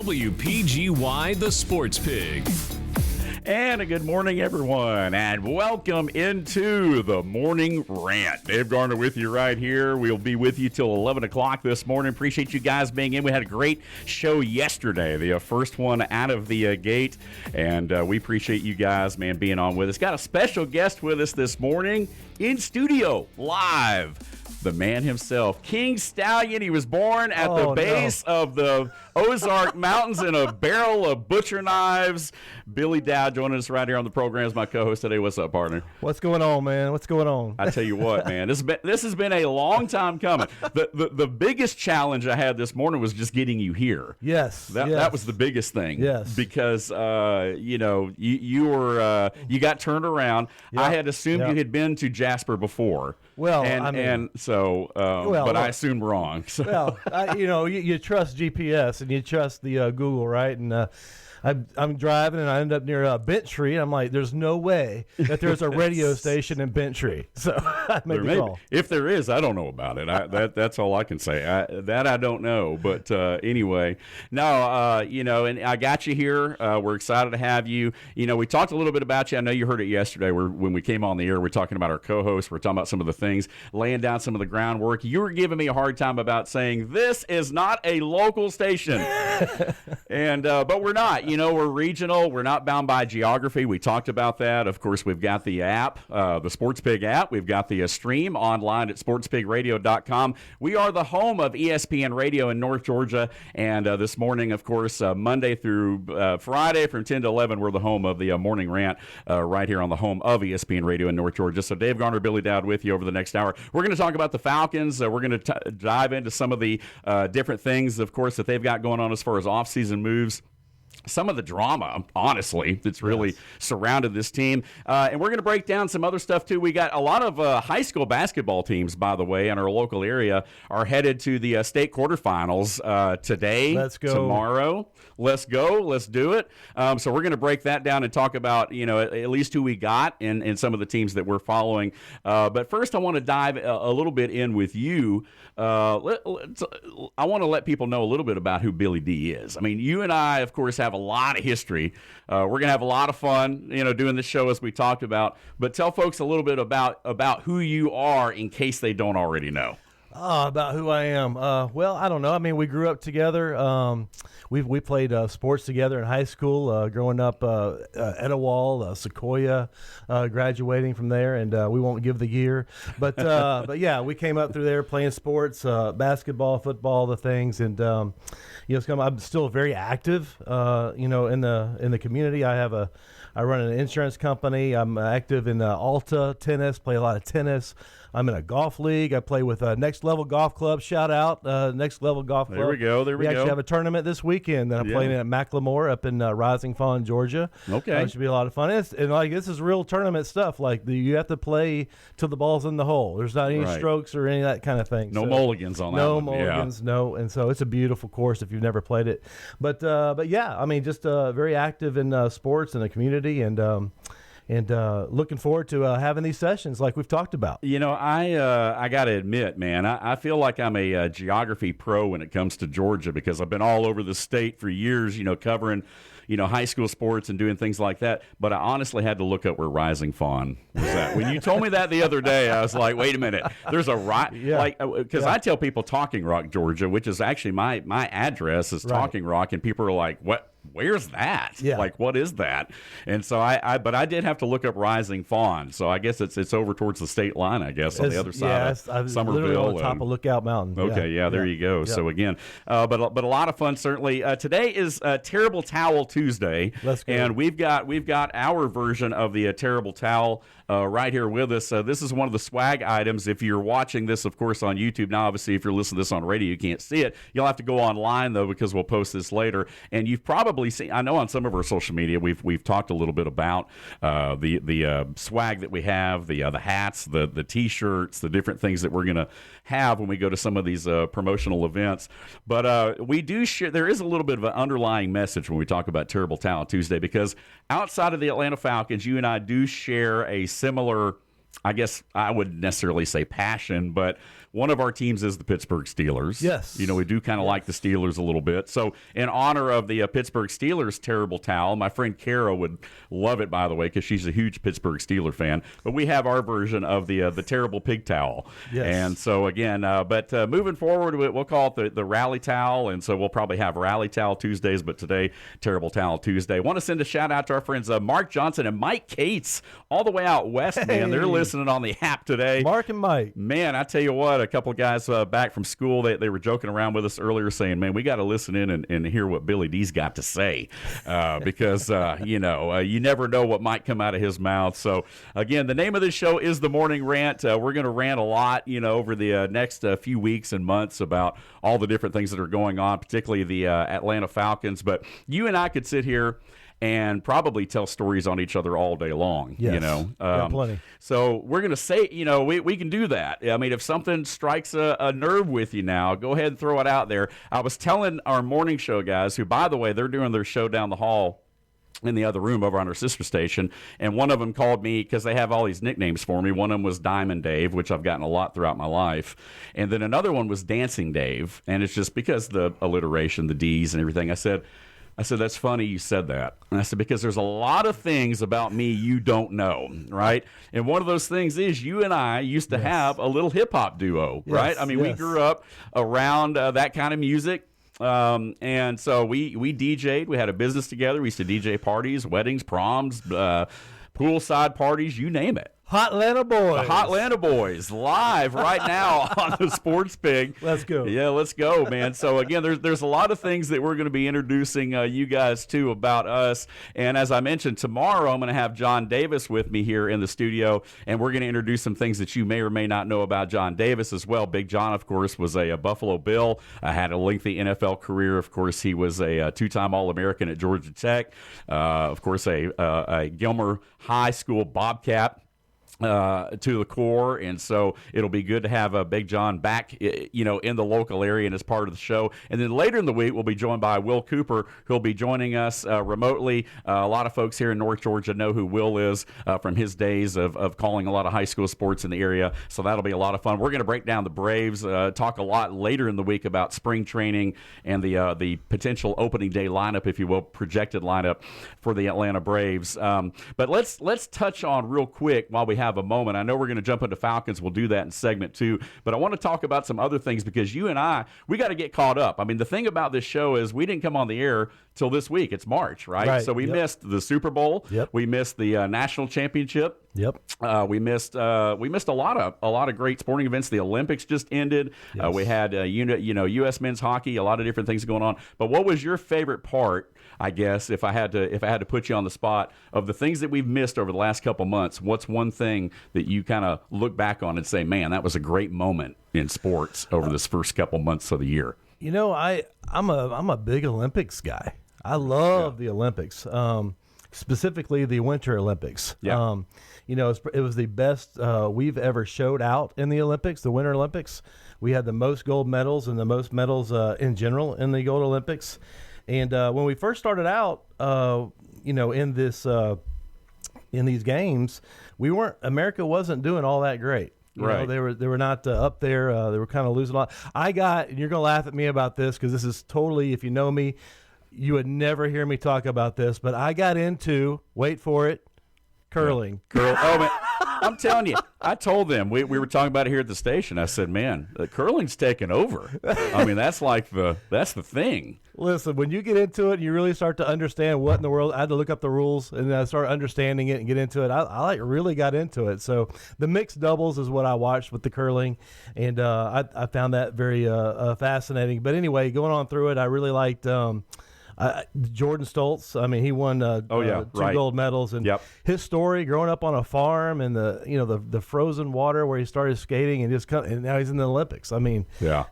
WPGY, the Sports Pig. And a good morning, everyone, and welcome into the Morning Rant. Dave Garner with you right here. We'll be with you till 11 o'clock this morning. Appreciate you guys being in. We had a great show yesterday, the first one out of the gate, and we appreciate you guys, man, being on with us. Got a special guest with us this morning in studio, live. The man himself, King Stallion. He was born at the base of the Ozark Mountains in a barrel of butcher knives. Billy Dowd joining us right here on the program as my co-host today. What's up, partner? What's going on, man? What's going on? I tell you what, man, this has been a long time coming. The biggest challenge I had this morning was just getting you here. Yes, that was the biggest thing. Yes, because you got turned around. Yep. I had assumed you had been to Jasper before. Well, but I assumed wrong. So. Well, you trust GPS and you trust the Google, right? And I'm driving and I end up near Bentry. And I'm like, there's no way that there's a radio station in Bentry. So I made the call. If there is, I don't know about it. That's all I can say. I don't know. But anyway, no, and I got you here. We're excited to have you. We talked a little bit about you. I know you heard it yesterday when we came on the air. We're talking about our co-hosts. We're talking about some of the things, laying down some of the groundwork. You were giving me a hard time about saying this is not a local station. But we're not. We're regional. We're not bound by geography. We talked about that. Of course, we've got the app, the Sports Pig app. We've got the stream online at sportspigradio.com. We are the home of ESPN Radio in North Georgia. And this morning, of course, Monday through Friday from 10 to 11, we're the home of the Morning Rant right here on the home of ESPN Radio in North Georgia. So Dave Garner, Billy Dowd with you over the next hour. We're going to talk about the Falcons. We're going to dive into some of the different things, of course, that they've got going on as far as off-season moves. Some of the drama, honestly, that's really surrounded this team. And we're going to break down some other stuff, too. We got a lot of high school basketball teams, by the way, in our local area are headed to the state quarterfinals today, Let's go. Tomorrow. Let's go. Let's do it. So we're going to break that down and talk about, at least who we got and some of the teams that we're following. But first, I want to dive a little bit in with you. I want to let people know a little bit about who Billy Dee is. I mean, you and I, of course, have a lot of history. We're going to have a lot of fun, doing this show as we talked about. But tell folks a little bit about who you are in case they don't already know. About who I am. Well, I don't know. I mean, we grew up together. We played sports together in high school, growing up Etowall, Sequoia, graduating from there, and we won't give the year. But yeah, we came up through there playing sports, basketball, football, the things, and I'm still very active, in the community. I run an insurance company. I'm active in Alta tennis, play a lot of tennis. I'm in a golf league. I play with Next Level Golf Club. Shout out, Next Level Golf Club. There we go. We actually have a tournament this weekend that I'm playing at Macklemore up in Rising Fawn, Georgia. Okay. It should be a lot of fun. This is real tournament stuff. You have to play till the ball's in the hole. There's not any strokes or any of that kind of thing. No mulligans on that one. No mulligans, no. And so it's a beautiful course if you've never played it. But yeah, I mean, just very active in sports and the community, and looking forward to having these sessions like we've talked about. I got to admit, man, I feel like I'm a geography pro when it comes to Georgia because I've been all over the state for years, covering, high school sports and doing things like that. But I honestly had to look up where Rising Fawn was at. When you told me that the other day, I was like, wait a minute. There's because I tell people Talking Rock, Georgia, which is actually my address is Talking Rock. And people are like, what? Where's that? Yeah. Like, what is that? And so but I did have to look up Rising Fawn. So I guess it's over towards the state line, I guess, on the other side of Somerville. Literally on top of Lookout Mountain. Okay, there you go. Yeah. So again, but a lot of fun certainly. Today is Terrible Towel Tuesday. Let's go. And we've got our version of the Terrible Towel right here with us. This is one of the swag items. If you're watching this, of course, on YouTube. Now, obviously, if you're listening to this on radio, you can't see it. You'll have to go online though because we'll post this later. And you've probably seen, I know on some of our social media we've talked a little bit about the swag that we have, the hats, the T-shirts, the different things that we're going to have when we go to some of these promotional events. But we do share. There is a little bit of an underlying message when we talk about Terrible Talent Tuesday because outside of the Atlanta Falcons, you and I do share a similar, I guess I wouldn't necessarily say passion, but one of our teams is the Pittsburgh Steelers. Yes. You know, we do kind of like the Steelers a little bit. So in honor of the Pittsburgh Steelers terrible towel, my friend Kara would love it, by the way, because she's a huge Pittsburgh Steeler fan. But we have our version of the terrible pig towel. Yes. And so, again, but moving forward, we'll call it the Rally Towel. And so we'll probably have Rally Towel Tuesdays, but today, Terrible Towel Tuesday. Want to send a shout out to our friends Mark Johnson and Mike Cates all the way out west, man. They're listening on the app today. Mark and Mike. Man, I tell you what, a couple of guys back from school, they were joking around with us earlier saying, man, we got to listen in and hear what Billy Dee's got to say because, you never know what might come out of his mouth. So, again, the name of this show is The Morning Rant. We're going to rant a lot, over the next few weeks and months about all the different things that are going on, particularly the Atlanta Falcons. But you and I could sit here and probably tell stories on each other all day long. Yes. Plenty. So we're going to say, we can do that. I mean, if something strikes a nerve with you now, go ahead and throw it out there. I was telling our morning show guys, who, by the way, they're doing their show down the hall in the other room over on our sister station, and one of them called me because they have all these nicknames for me. One of them was Diamond Dave, which I've gotten a lot throughout my life, and then another one was Dancing Dave, and it's just because the alliteration, the D's and everything. I said, that's funny you said that. And I said, because there's a lot of things about me you don't know, right? And one of those things is you and I used to have a little hip-hop duo, right? I mean, we grew up around that kind of music. And so we DJ'd. We had a business together. We used to DJ parties, weddings, proms, poolside parties, you name it. Hot Atlanta Boys. The Hot Atlanta Boys, live right now on the Sports Pig. Let's go. Yeah, let's go, man. So, again, there's a lot of things that we're going to be introducing you guys to about us. And as I mentioned, tomorrow I'm going to have John Davis with me here in the studio, and we're going to introduce some things that you may or may not know about John Davis as well. Big John, of course, was a Buffalo Bill, had a lengthy NFL career. Of course, he was a two-time All-American at Georgia Tech. Of course, a Gilmer High School Bobcat. To the core, and so it'll be good to have Big John back, in the local area and as part of the show. And then later in the week, we'll be joined by Will Cooper, who'll be joining us remotely. A lot of folks here in North Georgia know who Will is from his days of calling a lot of high school sports in the area, so that'll be a lot of fun. We're going to break down the Braves, talk a lot later in the week about spring training and the potential opening day lineup, if you will, projected lineup for the Atlanta Braves. But let's touch on real quick while we have a moment. I know we're going to jump into Falcons. We'll do that in segment 2, but I want to talk about some other things because you and we got to get caught up. I mean, the thing about this show is we didn't come on the air till this week. It's March, right? So we missed the Super Bowl. Yep. We missed the national championship. Yep. We missed a lot of great sporting events. The Olympics just ended. Yes. We had U.S. men's hockey. A lot of different things going on. But what was your favorite part? I guess if I had to put you on the spot of the things that we've missed over the last couple months, what's one thing that you kind of look back on and say, man, that was a great moment in sports over this first couple months of the year? I'm a big Olympics guy. I love the Olympics, specifically the Winter Olympics. Yeah. It was the best we've ever showed out in the Olympics, the Winter Olympics. We had the most gold medals and the most medals in general in the Gold Olympics. And when we first started out, in these games, America wasn't doing all that great. Right. They were not up there. They were kind of losing a lot. And you're going to laugh at me about this because this is totally, if you know me, you would never hear me talk about this, but I got into, wait for it, curling. Oh, man. I'm telling you, I told them, we were talking about it here at the station. I said, man, the curling's taking over. I mean, that's the thing. Listen, when you get into it and you really start to understand what in the world, I had to look up the rules and I started understanding it and get into it. I really got into it. So the mixed doubles is what I watched with the curling, and I found that very fascinating. But anyway, going on through it, I really liked Jordan Stoltz. I mean, he won two gold medals, and his story growing up on a farm and the frozen water where he started skating and now he's in the Olympics. I mean,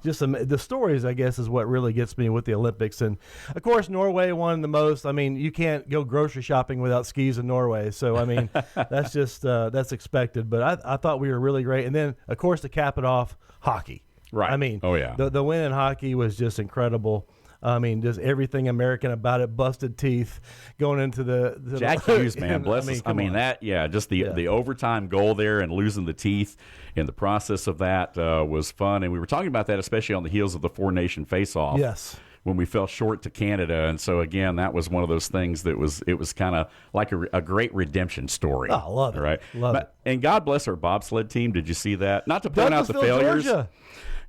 just the stories, I guess, is what really gets me with the Olympics. And of course, Norway won the most. I mean, you can't go grocery shopping without skis in Norway. So I mean, that's just that's expected. But I thought we were really great. And then of course to cap it off, hockey. Right. I mean, the win in hockey was just incredible. I mean, just everything American about it. Busted teeth going into the Jack Hughes, man, bless us. I mean, on. just the overtime goal there and losing the teeth in the process of that was fun. And we were talking about that, especially on the heels of the four-nation face-off. Yes. When we fell short to Canada. And so, again, that was one of those things that was kind of like a great redemption story. Oh, I love it. Right? Love it. And God bless our bobsled team. Did you see that? Not to point out the failures. Georgia.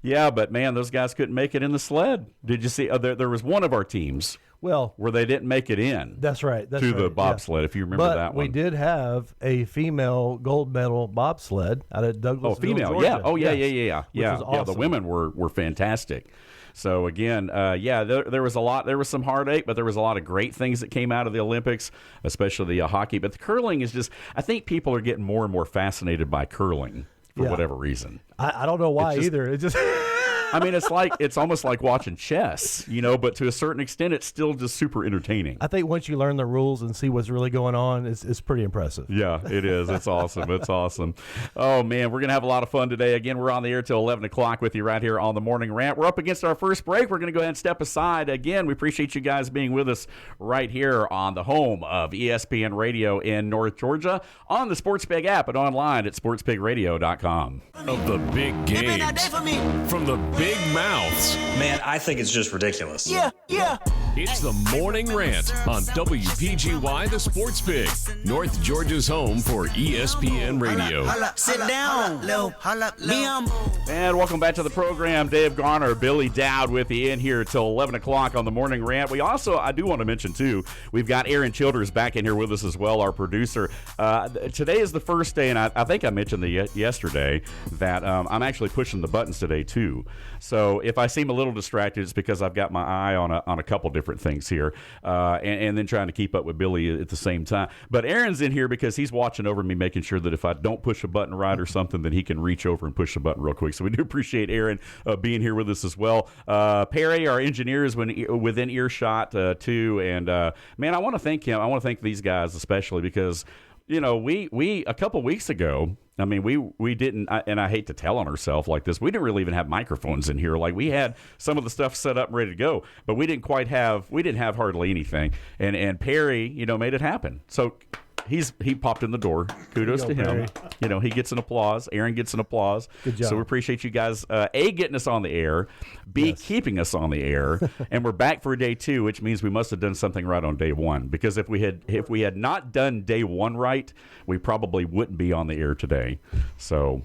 Yeah, but, man, those guys couldn't make it in the sled. Did you see? There was one of our teams where they didn't make it in. That's right. The bobsled, if you remember that one. We did have a female gold medal bobsled out of Douglasville, female, Georgia. yeah. Oh, yeah. Was awesome. Yeah, the women were fantastic. So, again, there was a lot. There was some heartache, but there was a lot of great things that came out of the Olympics, especially the hockey. But the curling is just, I think people are getting more and more fascinated by curling for whatever reason. I don't know why either. It just... I mean, it's almost like watching chess, but to a certain extent, it's still just super entertaining. I think once you learn the rules and see what's really going on, it's pretty impressive. Yeah, it is. It's awesome. It's awesome. Oh, man, we're going to have a lot of fun today. Again, we're on the air till 11 o'clock with you right here on the Morning Rant. We're up against our first break. We're going to go ahead and step aside. Again, we appreciate you guys being with us right here on the home of ESPN Radio in North Georgia, on the Sports Pig app and online at sportspigradio.com. Of the big games, from the big mouths. Man, I think it's just ridiculous. Yeah. It's the Morning Rant on WPGY, the Sports Pig, North Georgia's home for ESPN Radio. Sit down. And welcome back to the program. Dave Garner, Billy Dowd with you in here till 11 o'clock on the Morning Rant. We also, I do want to mention, too, we've got Aaron Childers back in here with us as well, our producer. Today is the first day, and I think I mentioned yesterday that I'm actually pushing the buttons today, too. So if I seem a little distracted, it's because I've got my eye on a couple different things here, and then trying to keep up with Billy at the same time. But Aaron's in here because he's watching over me, making sure that if I don't push a button right or something, then he can reach over and push the button real quick. So we do appreciate Aaron being here with us as well. Perry, our engineer, is within earshot too. And man, I want to thank him. I want to thank these guys especially because we a couple weeks ago. I mean, we didn't, and I hate to tell on ourselves like this, we didn't really even have microphones in here. Like, we had some of the stuff set up and ready to go, but we didn't have hardly anything. And Perry, made it happen. So he popped in the door. Kudos to him. Perry. He gets an applause. Aaron gets an applause. Good job. So we appreciate you guys, A, getting us on the air, B, keeping us on the air, and we're back for day 2, which means we must have done something right on day 1. Because if we had not done day 1 right, we probably wouldn't be on the air today. So,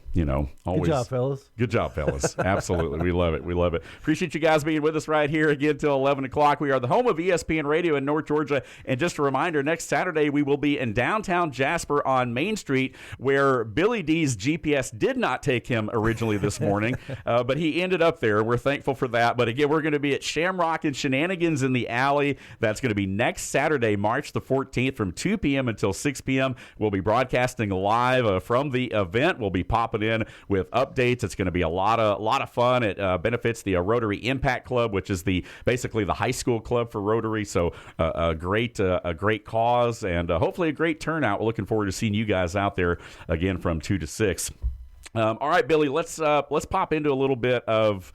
always. Good job, fellas. Good job, fellas. Absolutely. We love it. We love it. Appreciate you guys being with us right here again till 11 o'clock. We are the home of ESPN Radio in North Georgia. And just a reminder, next Saturday we will be in downtown Jasper on Main Street, where Billy Dee's GPS did not take him originally this morning, but he ended up there. We're thankful for that. But again, we're going to be at Shamrock and Shenanigans in the Alley. That's going to be next Saturday, March the 14th from 2 p.m. until 6 p.m. We'll be broadcasting live from the event. We'll be popping in with updates. It's going to be a lot of fun. It benefits the Rotary Impact Club, which is basically the high school club for Rotary. So a great cause and hopefully a great turnout. We're looking forward to seeing you guys out there again from 2 to 6. All right, Billy, let's pop into a little bit of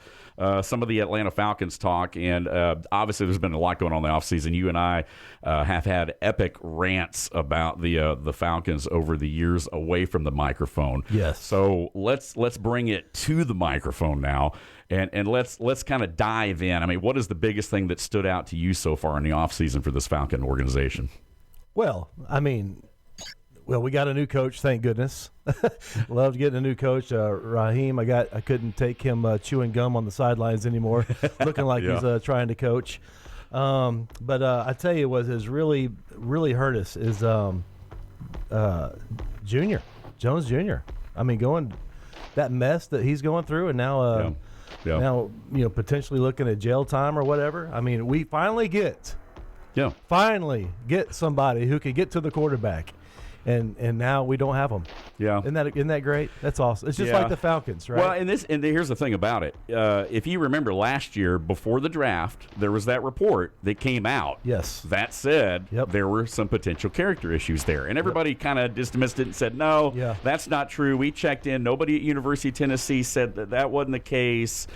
some of the Atlanta Falcons talk. And obviously there's been a lot going on in the offseason. You and I have had epic rants about the Falcons over the years away from the microphone. Yes. So let's bring it to the microphone now. And let's kind of dive in. I mean, what is the biggest thing that stood out to you so far in the offseason for this Falcon organization? Well, we got a new coach, thank goodness. Loved getting a new coach, Raheem. I couldn't take him chewing gum on the sidelines anymore, looking like he's trying to coach. But I tell you what has really, really hurt us is Jones Jr. I mean, going that mess that he's going through, and now now potentially looking at jail time or whatever. I mean, we finally get somebody who can get to the quarterback. And now we don't have them. Yeah, isn't that great? That's awesome. It's just like the Falcons, right? Well, and here's the thing about it. If you remember last year before the draft, there was that report that came out. Yes. That said, there were some potential character issues there, and everybody kind of dismissed it and said, "No, that's not true." We checked in. Nobody at University of Tennessee said that wasn't the case.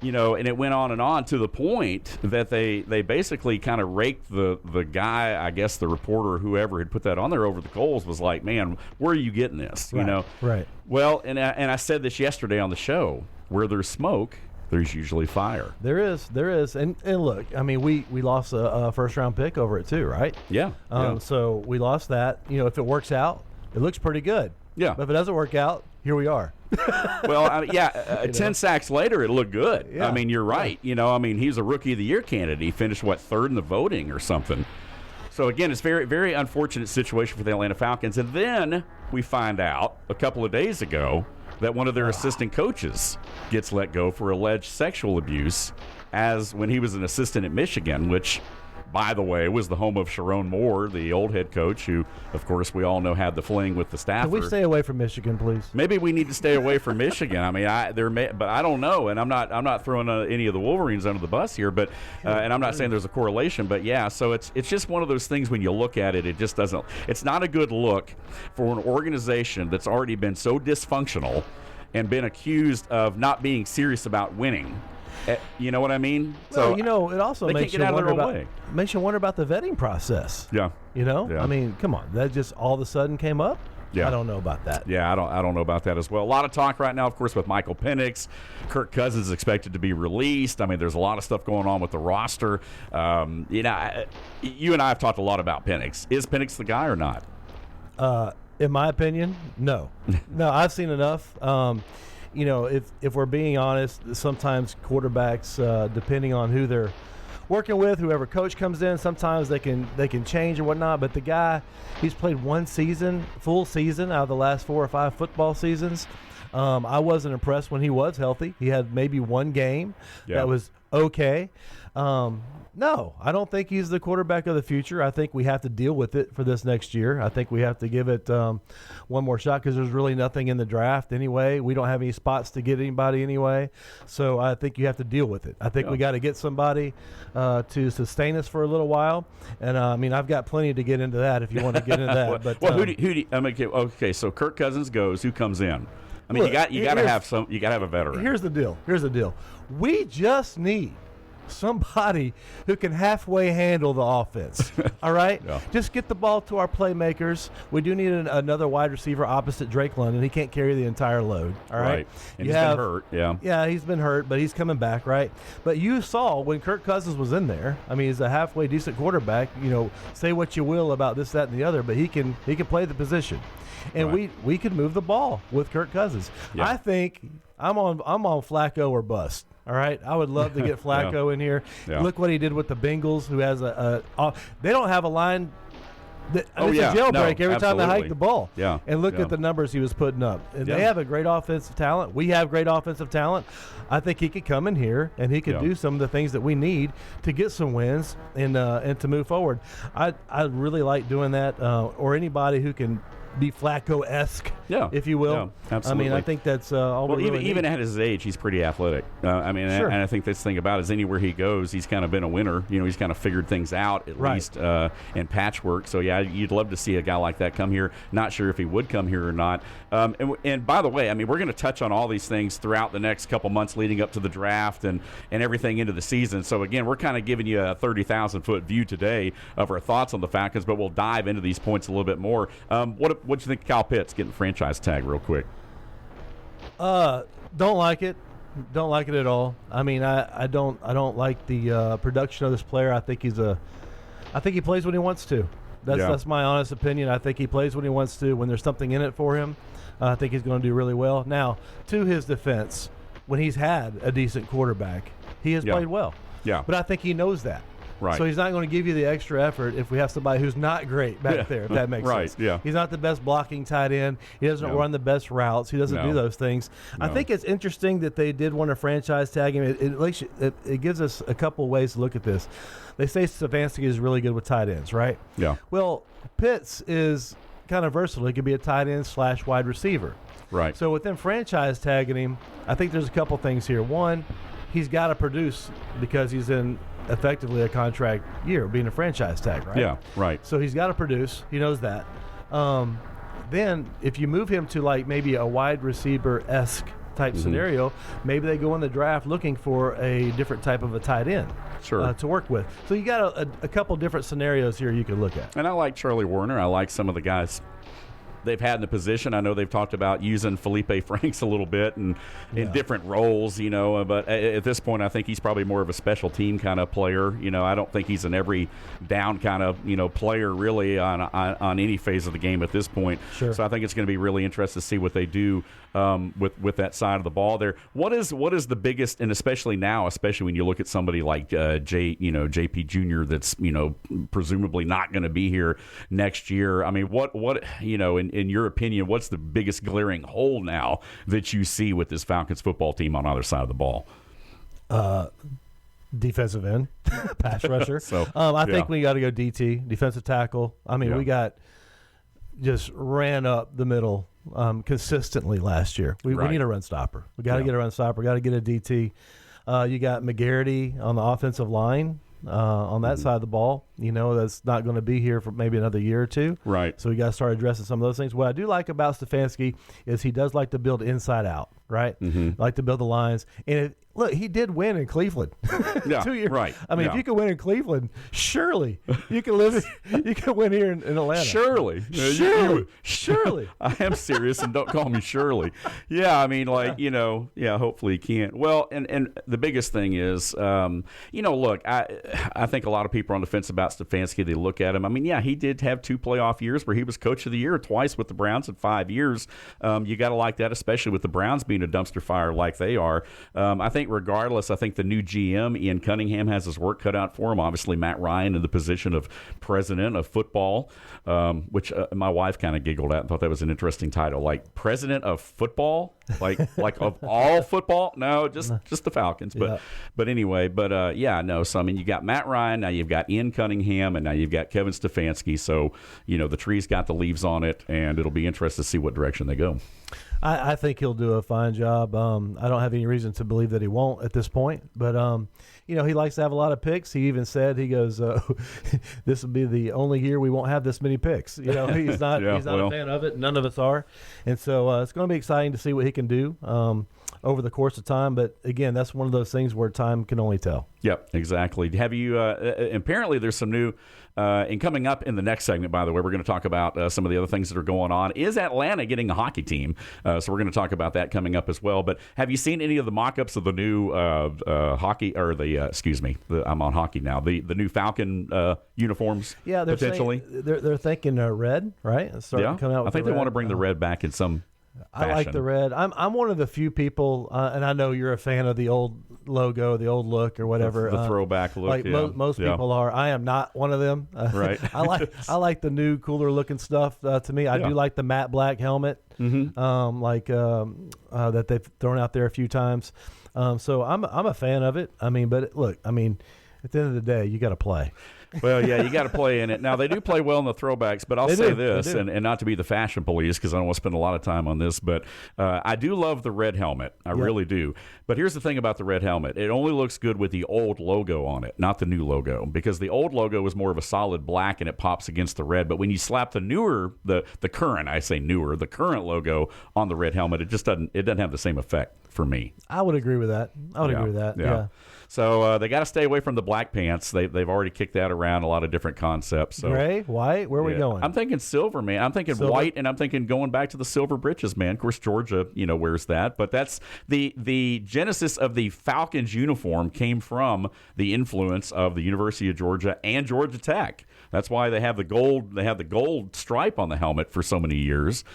and it went on to the point that they basically kind of raked the guy, I guess the reporter or whoever had put that on there over the coals, was like, man, where are you getting this? Right. Right. Well, and I said this yesterday on the show, where there's smoke, there's usually fire. There is. And look, I mean, we lost a first-round pick over it too, right? Yeah. So we lost that. If it works out, it looks pretty good. Yeah. But if it doesn't work out, here we are. Well, 10 sacks later, it looked good. Yeah. I mean, you're right. He's a Rookie of the Year candidate. He finished, third in the voting or something. So, again, it's very, very unfortunate situation for the Atlanta Falcons. And then we find out a couple of days ago that one of their assistant coaches gets let go for alleged sexual abuse as when he was an assistant at Michigan, which, by the way, was the home of Sharon Moore, the old head coach, who, of course, we all know had the fling with the staffer. Can we stay away from Michigan, please? Maybe we need to stay away from Michigan. I mean, but I don't know, and I'm not throwing any of the Wolverines under the bus here, but and I'm not saying there's a correlation, but yeah. So it's just one of those things when you look at it, it just doesn't. It's not a good look for an organization that's already been so dysfunctional and been accused of not being serious about winning. You know what I mean? Well, it also makes you wonder about the vetting process. Yeah. Yeah. I mean, come on, that just all of a sudden came up. Yeah. I don't know about that. Yeah, I don't know about that as well. A lot of talk right now, of course, with Michael Penix. Kirk Cousins is expected to be released. I mean, there's a lot of stuff going on with the roster. You and I have talked a lot about Penix. Is Penix the guy or not? In my opinion, no. No, I've seen enough. If we're being honest, sometimes quarterbacks, depending on who they're working with, whoever coach comes in, sometimes they can change or whatnot. But the guy, he's played one full season out of the last 4 or 5 football seasons. I wasn't impressed when he was healthy. He had maybe one game that was okay. No, I don't think he's the quarterback of the future. I think we have to deal with it for this next year. I think we have to give it one more shot because there's really nothing in the draft anyway. We don't have any spots to get anybody anyway. So I think you have to deal with it. I think we got to get somebody to sustain us for a little while. And, I've got plenty to get into that if you want to get into that. Well, who do you okay, so Kirk Cousins goes. Who comes in? I mean, look, you got to have a veteran. Here's the deal. We just need somebody who can halfway handle the offense. All right? Yeah. Just get the ball to our playmakers. We do need another wide receiver opposite Drake London. He can't carry the entire load. All right? And he's been hurt. Yeah. Yeah, he's been hurt, but he's coming back, right? But you saw when Kirk Cousins was in there, I mean, he's a halfway decent quarterback. Say what you will about this, that, and the other, but he can play the position. And we could move the ball with Kirk Cousins. Yeah. I think I'm on Flacco or bust. All right, I would love to get Flacco in here. Yeah. Look what he did with the Bengals, who has they don't have a line. It's a jailbreak every time they hike the ball. Yeah. And look at the numbers he was putting up. And they have a great offensive talent. We have great offensive talent. I think he could come in here and he could do some of the things that we need to get some wins and to move forward. I really like doing that, or anybody who can be Flacco-esque, if you will. Yeah, absolutely. I think that's all. Well, we really even need. at his age, he's pretty athletic. Sure. And I think this thing about it is anywhere he goes, he's kind of been a winner. He's kind of figured things out at least in patchwork. So yeah, you'd love to see a guy like that come here. Not sure if he would come here or not. And by the way, we're going to touch on all these things throughout the next couple months leading up to the draft and everything into the season. So again, we're kind of giving you a 30,000-foot view today of our thoughts on the Falcons, but we'll dive into these points a little bit more. What do you think of Kyle Pitts getting franchise tag real quick? Don't like it. Don't like it at all. I don't like the production of this player. I think he plays when he wants to. That's my honest opinion. I think he plays when he wants to. When there's something in it for him, I think he's going to do really well. Now, to his defense, when he's had a decent quarterback, he has played well. Yeah. But I think he knows that. Right. So he's not going to give you the extra effort if we have somebody who's not great back there, if that makes sense. Yeah. He's not the best blocking tight end. He doesn't run the best routes. He doesn't do those things. I think it's interesting that they did want to franchise tag him. It gives us a couple ways to look at this. They say Stefanski is really good with tight ends, right? Yeah. Well, Pitts is kind of versatile. He could be a tight end / wide receiver. Right. So with them franchise tagging him, I think there's a couple things here. One, he's got to produce because he's in effectively a contract year, being a franchise tag, right? Yeah, right. So he's got to produce. He knows that. Then if you move him to like maybe a wide receiver-esque type scenario, maybe they go in the draft looking for a different type of a tight end to work with. So you got a couple different scenarios here you could look at. And I like Charlie Warner. I like some of the guys they've had in the position. I know they've talked about using Felipe Franks a little bit and in different roles, but at this point I think he's probably more of a special team kind of player. I don't think he's an every down kind of, player really on any phase of the game at this point. Sure. So I think it's going to be really interesting to see what they do with that side of the ball there. What is the biggest, and especially when you look at somebody like JP Jr. that's presumably not going to be here next year. I mean, what in your opinion, what's the biggest glaring hole now that you see with this Falcons football team on either side of the ball? Defensive end, pass rusher. I think we got to go DT, defensive tackle. I mean, we just ran up the middle consistently last year. We need a run stopper. We got to get a run stopper. Got to get a DT. You got McGarity on the offensive line. On that side of the ball, that's not going to be here for maybe another year or two. Right. So we got to start addressing some of those things. What I do like about Stefanski is he does like to build inside out, right? Like to build the lines. And look, he did win in Cleveland 2 years. Right. I mean, if you can win in Cleveland, surely you can you can win here in Atlanta. Surely. Surely. I am serious, and don't call me Shirley. Yeah, I mean, hopefully he can't. Well, and the biggest thing is, look, I think a lot of people are on the fence about Stefanski. They look at him. I mean, he did have 2 playoff years where he was coach of the year twice with the Browns in 5 years. You got to like that, especially with the Browns being a dumpster fire like they are. I think regardless, I think the new GM, Ian Cunningham, has his work cut out for him. Obviously, Matt Ryan in the position of president of football, which my wife kind of giggled at and thought that was an interesting title. Like, president of football? Like of all football? No, just the Falcons. But anyway, so I mean, you got Matt Ryan, now you've got Ian Cunningham, and now you've got Kevin Stefanski. So, the tree's got the leaves on it, and it'll be interesting to see what direction they go. I think he'll do a fine job. I don't have any reason to believe that he won't at this point. But, he likes to have a lot of picks. He even said, he goes, this will be the only year we won't have this many picks. He's not a fan of it. None of us are. And so it's going to be exciting to see what he can do over the course of time. But, again, that's one of those things where time can only tell. Yep, exactly. Have you apparently there's some new and coming up in the next segment, by the way, we're going to talk about some of the other things that are going on. Is Atlanta getting a hockey team? So we're going to talk about that coming up as well. But have you seen any of the mock-ups of the new hockey, or I'm on hockey now, the new Falcon uniforms? Yeah, they're potentially. They're thinking red, right? Coming out with I think they want to bring the red back in some fashion. I like the red. I'm one of the few people, and I know you're a fan of the old logo, the old look, or whatever. The throwback look. Like most people are. I am not one of them. Right. I like the new, cooler looking stuff. To me, I do like the matte black helmet, that they've thrown out there a few times. So I'm a fan of it. I mean, but look, at the end of the day, you got to play. Well, yeah, you got to play in it. Now, they do play well in the throwbacks, but I'll say this, and not to be the fashion police because I don't want to spend a lot of time on this, but I do love the red helmet. I really do. But here's the thing about the red helmet. It only looks good with the old logo on it, not the new logo, because the old logo is more of a solid black and it pops against the red. But when you slap the current logo on the red helmet, it just doesn't have the same effect for me. I would agree with that. Yeah. So they got to stay away from the black pants. They've already kicked that around, a lot of different concepts. So gray, white, where are we going? I'm thinking silver, man. I'm thinking silver. White, and I'm thinking going back to the silver breeches, man. Of course, Georgia, wears that. But that's the genesis of the Falcons uniform came from the influence of the University of Georgia and Georgia Tech. That's why they have the gold. They have the gold stripe on the helmet for so many years,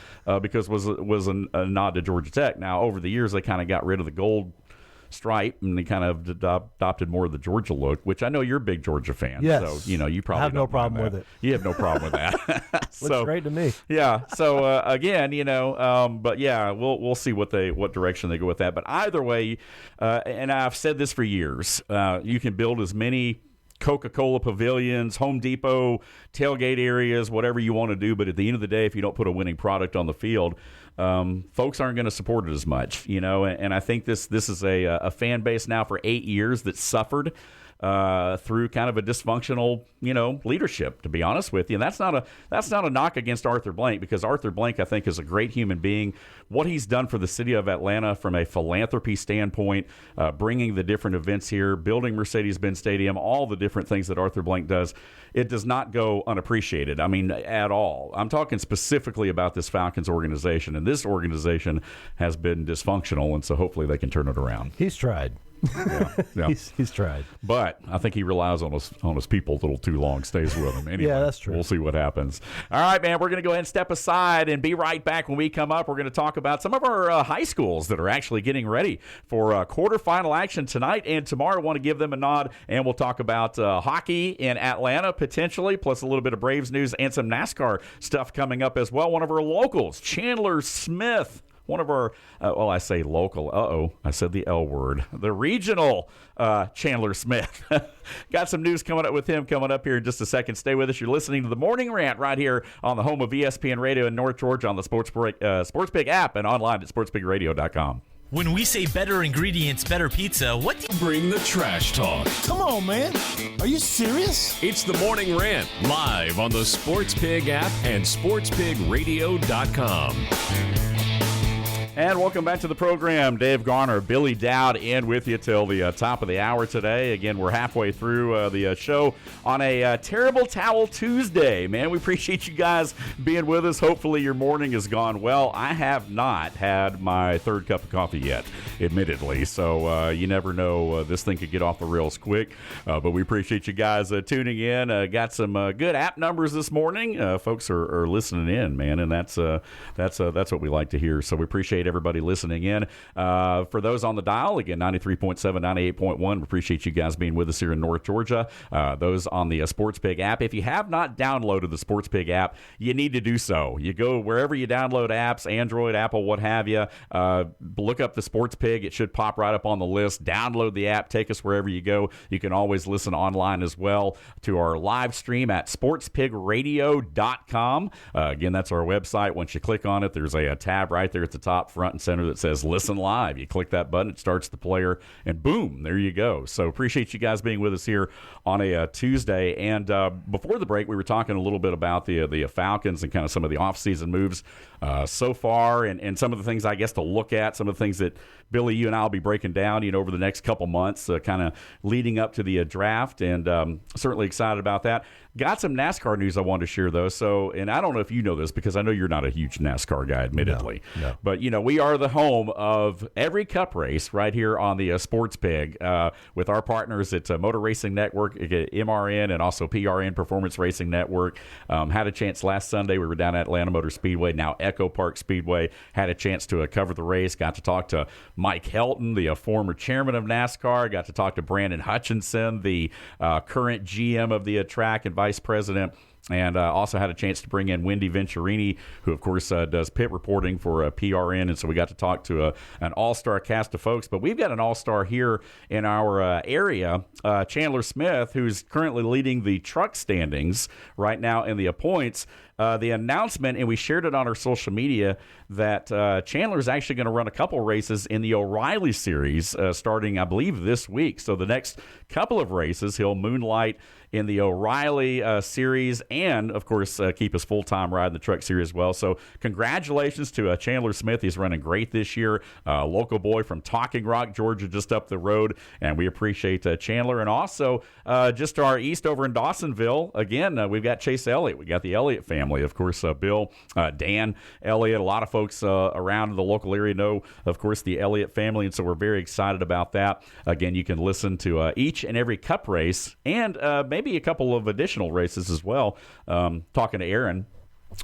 because it was a nod to Georgia Tech. Now, over the years, they kind of got rid of the gold stripe and they kind of adopted more of the Georgia look, which I know you're a big Georgia fan. Yes. So you probably have no problem with it. You have no problem with that. Looks great to me. Yeah. So again, but yeah, we'll see what direction they go with that. But either way, and I've said this for years, you can build as many Coca-Cola pavilions, Home Depot, tailgate areas, whatever you want to do. But at the end of the day, if you don't put a winning product on the field, folks aren't going to support it as much, and I think this is a fan base now for 8 years that suffered through kind of a dysfunctional, leadership, to be honest with you. And that's not a knock against Arthur Blank, because Arthur Blank, I think, is a great human being. What he's done for the city of Atlanta from a philanthropy standpoint, bringing the different events here, building Mercedes-Benz Stadium, all the different things that Arthur Blank does, it does not go unappreciated. I mean, at all. I'm talking specifically about this Falcons organization, and this organization has been dysfunctional, and so hopefully they can turn it around. He's tried. Yeah. He's tried. But I think he relies on his people a little too long, stays with them. Anyway, yeah, that's true. We'll see what happens. All right, man, we're going to go ahead and step aside and be right back. When we come up, we're going to talk about some of our high schools that are actually getting ready for quarterfinal action tonight and tomorrow. I want to give them a nod, and we'll talk about hockey in Atlanta potentially, plus a little bit of Braves news and some NASCAR stuff coming up as well. One of our locals, Chandler Smith, one of our, I say local. I said the L word. The regional Chandler Smith. Got some news coming up with him coming up here in just a second. Stay with us. You're listening to the Morning Rant right here on the home of ESPN Radio in North Georgia on the SportsPig app and online at sportspigradio.com. When we say better ingredients, better pizza, what do you Bring the trash talk. Come on, man. Are you serious? It's the Morning Rant, live on the SportsPig app and sportspigradio.com. And welcome back to the program. Dave Garner, Billy Dowd in with you till the top of the hour today. Again, we're halfway through the show on a Terrible Towel Tuesday. Man, we appreciate you guys being with us. Hopefully your morning has gone well. I have not had my third cup of coffee yet, admittedly. So you never know. This thing could get off the rails quick. But we appreciate you guys tuning in. Got some good app numbers this morning. Folks are listening in, man, and that's what we like to hear. So we appreciate everybody listening in. For those on the dial, again, 93.7, 98.1, we appreciate you guys being with us here in North Georgia. Those on the SportsPig app, if you have not downloaded the SportsPig app, you need to do so. You go wherever you download apps, Android, Apple, what have you, look up the SportsPig. It should pop right up on the list. Download the app. Take us wherever you go. You can always listen online as well to our live stream at sportspigradio.com. Again, that's our website. Once you click on it, there's a tab right there at the top, front and center, that says listen live. You click that button, it starts the player, and boom, there you go. So appreciate you guys being with us here on a Tuesday. And before the break, we were talking a little bit about the Falcons and kind of some of the offseason moves so far, and some of the things, I guess, to look at, some of the things that Billy, you and I will be breaking down, over the next couple months, kind of leading up to the draft, and certainly excited about that. Got some NASCAR news I wanted to share, though. So, and I don't know if you know this, because I know you're not a huge NASCAR guy, admittedly. No. But, we are the home of every cup race right here on the SportsPig with our partners at Motor Racing Network, MRN, and also PRN, Performance Racing Network. Had a chance last Sunday. We were down at Atlanta Motor Speedway, now Echo Park Speedway. Had a chance to cover the race. Got to talk to Mike Helton, the former chairman of NASCAR. Got to talk to Brandon Hutchinson, the current GM of the track and vice president. And also had a chance to bring in Wendy Venturini, who, of course, does pit reporting for PRN. And so we got to talk to an all-star cast of folks. But we've got an all-star here in our area, Chandler Smith, who's currently leading the truck standings right now in the points. The announcement, and we shared it on our social media, that Chandler is actually going to run a couple races in the O'Reilly Series starting, I believe, this week. So the next couple of races, he'll moonlight in the O'Reilly Series and, of course, keep his full-time ride in the Truck Series as well. So congratulations to Chandler Smith. He's running great this year. Local boy from Talking Rock, Georgia, just up the road, and we appreciate Chandler. And also, just to our east over in Dawsonville, again, we've got Chase Elliott. We got the Elliott family. Of course, Bill, Dan, Elliott, a lot of folks around the local area know, of course, the Elliott family, and so we're very excited about that. Again, you can listen to each and every cup race and maybe a couple of additional races as well. Talking to Aaron,